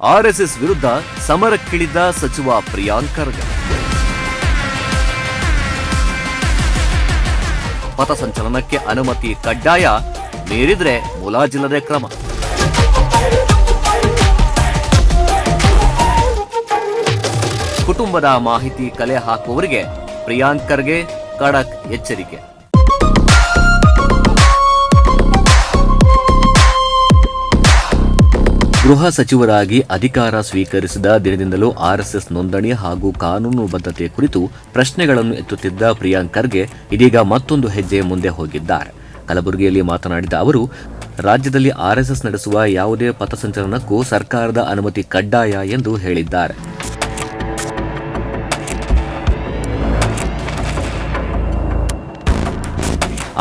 RSS ವಿರುದ್ಧ ಸಮರಕ್ಕಿಳಿದ ಸಚಿವ ಪ್ರಿಯಾಂಕ್ ಖರ್ಗೆ. ಪಥಸಂಚಲನಕ್ಕೆ ಅನುಮತಿ ಕಡ್ಡಾಯ, ಮೀರಿದ್ರೆ ಮುಲಾಜಿಲ್ಲದೆ ಕ್ರಮ. ಕುಟುಂಬದ ಮಾಹಿತಿ ಕಲೆ ಹಾಕುವವರಿಗೆ ಪ್ರಿಯಾಂಕ್ ಖರ್ಗೆ ಖಡಕ್ ಎಚ್ಚರಿಕೆ. ಗೃಹ ಸಚಿವರಾಗಿ ಅಧಿಕಾರ ಸ್ವೀಕರಿಸಿದ ದಿನದಿಂದಲೂ ಆರ್ಎಸ್ಎಸ್ ನೋಂದಣಿ ಹಾಗೂ ಕಾನೂನು ಬದ್ಧತೆ ಕುರಿತು ಪ್ರಶ್ನೆಗಳನ್ನು ಎತ್ತುತ್ತಿದ್ದ ಪ್ರಿಯಾಂಕ್ ಖರ್ಗೆ ಇದೀಗ ಮತ್ತೊಂದು ಹೆಜ್ಜೆ ಮುಂದೆ ಹೋಗಿದ್ದಾರೆ. ಕಲಬುರಗಿಯಲ್ಲಿ ಮಾತನಾಡಿದ ಅವರು, ರಾಜ್ಯದಲ್ಲಿ ಆರ್ಎಸ್ಎಸ್ ನಡೆಸುವ ಯಾವುದೇ ಪಥಸಂಚಲನಕ್ಕೂ ಸರ್ಕಾರದ ಅನುಮತಿ ಕಡ್ಡಾಯ ಎಂದು ಹೇಳಿದ್ದಾರೆ.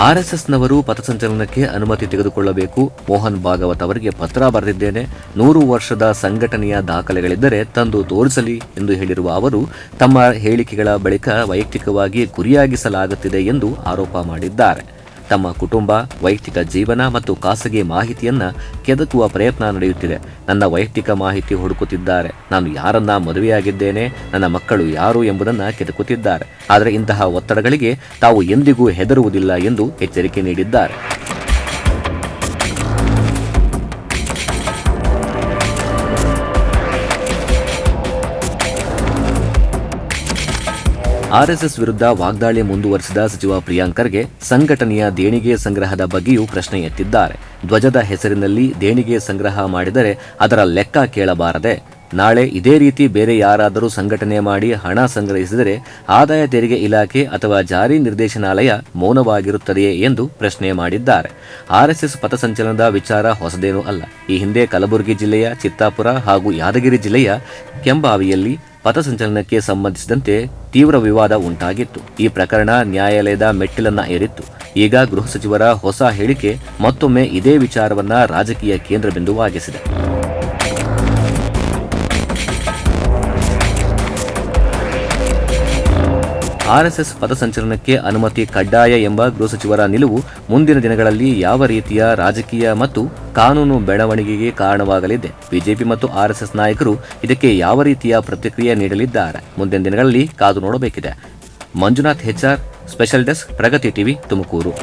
ಆರ್ಎಸ್ಎಸ್ನವರು ಪಥಸಂಚಲನಕ್ಕೆ ಅನುಮತಿ ತೆಗೆದುಕೊಳ್ಳಬೇಕು. ಮೋಹನ್ ಭಾಗವತ್ ಅವರಿಗೆ ಪತ್ರ ಬರೆದಿದ್ದೇನೆ. 100 ವರ್ಷದ ಸಂಘಟನೆಯ ದಾಖಲೆಗಳಿದ್ದರೆ ತಂದು ತೋರಿಸಲಿ ಎಂದು ಹೇಳಿರುವ ಅವರು, ತಮ್ಮ ಹೇಳಿಕೆಗಳ ಬಳಿಕ ವೈಯಕ್ತಿಕವಾಗಿ ಗುರಿಯಾಗಿಸಲಾಗುತ್ತಿದೆ ಎಂದು ಆರೋಪ ಮಾಡಿದ್ದಾರೆ. ತಮ್ಮ ಕುಟುಂಬ, ವೈಯಕ್ತಿಕ ಜೀವನ ಮತ್ತು ಖಾಸಗಿ ಮಾಹಿತಿಯನ್ನ ಕೆದಕುವ ಪ್ರಯತ್ನ ನಡೆಯುತ್ತಿದೆ. ನನ್ನ ವೈಯಕ್ತಿಕ ಮಾಹಿತಿ ಹುಡುಕುತ್ತಿದ್ದಾರೆ. ನಾನು ಯಾರನ್ನ ಮದುವೆಯಾಗಿದ್ದೇನೆ, ನನ್ನ ಮಕ್ಕಳು ಯಾರು ಎಂಬುದನ್ನು ಕೆದಕುತ್ತಿದ್ದಾರೆ. ಆದರೆ ಇಂತಹ ಒತ್ತಡಗಳಿಗೆ ತಾವು ಎಂದಿಗೂ ಹೆದರುವುದಿಲ್ಲ ಎಂದು ಎಚ್ಚರಿಕೆ ನೀಡಿದ್ದಾರೆ. ಆರ್ಎಸ್ಎಸ್ ವಿರುದ್ಧ ವಾಗ್ದಾಳಿ ಮುಂದುವರೆಸಿದ ಸಚಿವ ಪ್ರಿಯಾಂಕ್ ಖರ್ಗೆ ಸಂಘಟನೆಯ ದೇಣಿಗೆ ಸಂಗ್ರಹದ ಬಗ್ಗೆಯೂ ಪ್ರಶ್ನೆ ಎತ್ತಿದ್ದಾರೆ. ಧ್ವಜದ ಹೆಸರಿನಲ್ಲಿ ದೇಣಿಗೆ ಸಂಗ್ರಹ ಮಾಡಿದರೆ ಅದರ ಲೆಕ್ಕ ಕೇಳಬಾರದೆ? ನಾಳೆ ಇದೇ ರೀತಿ ಬೇರೆ ಯಾರಾದರೂ ಸಂಘಟನೆ ಮಾಡಿ ಹಣ ಸಂಗ್ರಹಿಸಿದರೆ ಆದಾಯ ತೆರಿಗೆ ಇಲಾಖೆ ಅಥವಾ ಜಾರಿ ನಿರ್ದೇಶನಾಲಯ ಮೌನವಾಗಿರುತ್ತದೆಯೇ ಎಂದು ಪ್ರಶ್ನೆ ಮಾಡಿದ್ದಾರೆ. ಆರ್ಎಸ್ಎಸ್ ಪಥಸಂಚಲನದ ವಿಚಾರ ಹೊಸದೇನೂ ಅಲ್ಲ. ಈ ಹಿಂದೆ ಕಲಬುರಗಿ ಜಿಲ್ಲೆಯ ಚಿತ್ತಾಪುರ ಹಾಗೂ ಯಾದಗಿರಿ ಜಿಲ್ಲೆಯ ಕೆಂಬಾವಿಯಲ್ಲಿ ಪಥಸಂಚಲನಕ್ಕೆ ಸಂಬಂಧಿಸಿದಂತೆ ತೀವ್ರ ವಿವಾದ ಉಂಟಾಗಿತ್ತು. ಈ ಪ್ರಕರಣ ನ್ಯಾಯಾಲಯದ ಮೆಟ್ಟಿಲನ್ನ ಏರಿತ್ತು. ಈಗ ಗೃಹ ಸಚಿವರ ಹೊಸ ಹೇಳಿಕೆ ಮತ್ತೊಮ್ಮೆ ಇದೇ ವಿಚಾರವನ್ನ ರಾಜಕೀಯ ಕೇಂದ್ರಬಿಂದುವಾಗಿಸಿದೆ. ಆರ್ಎಸ್ಎಸ್ ಪಥಸಂಚಲನಕ್ಕೆ ಅನುಮತಿ ಕಡ್ಡಾಯ ಎಂಬ ಗೃಹ ಸಚಿವರ ನಿಲುವು ಮುಂದಿನ ದಿನಗಳಲ್ಲಿ ಯಾವ ರೀತಿಯ ರಾಜಕೀಯ ಮತ್ತು ಕಾನೂನು ಬೆಳವಣಿಗೆಗೆ ಕಾರಣವಾಗಲಿದೆ? ಬಿಜೆಪಿ ಮತ್ತು ಆರ್ಎಸ್ಎಸ್ ನಾಯಕರು ಇದಕ್ಕೆ ಯಾವ ರೀತಿಯ ಪ್ರತಿಕ್ರಿಯೆ ನೀಡಲಿದ್ದಾರೆ? ಮುಂದಿನ ದಿನಗಳಲ್ಲಿ ಕಾದು ನೋಡಬೇಕಿದೆ. ಮಂಜುನಾಥ್ HR, ಸ್ಪೆಷಲ್ ಡೆಸ್ಕ್, ಪ್ರಗತಿ ಟಿವಿ, ತುಮಕೂರು.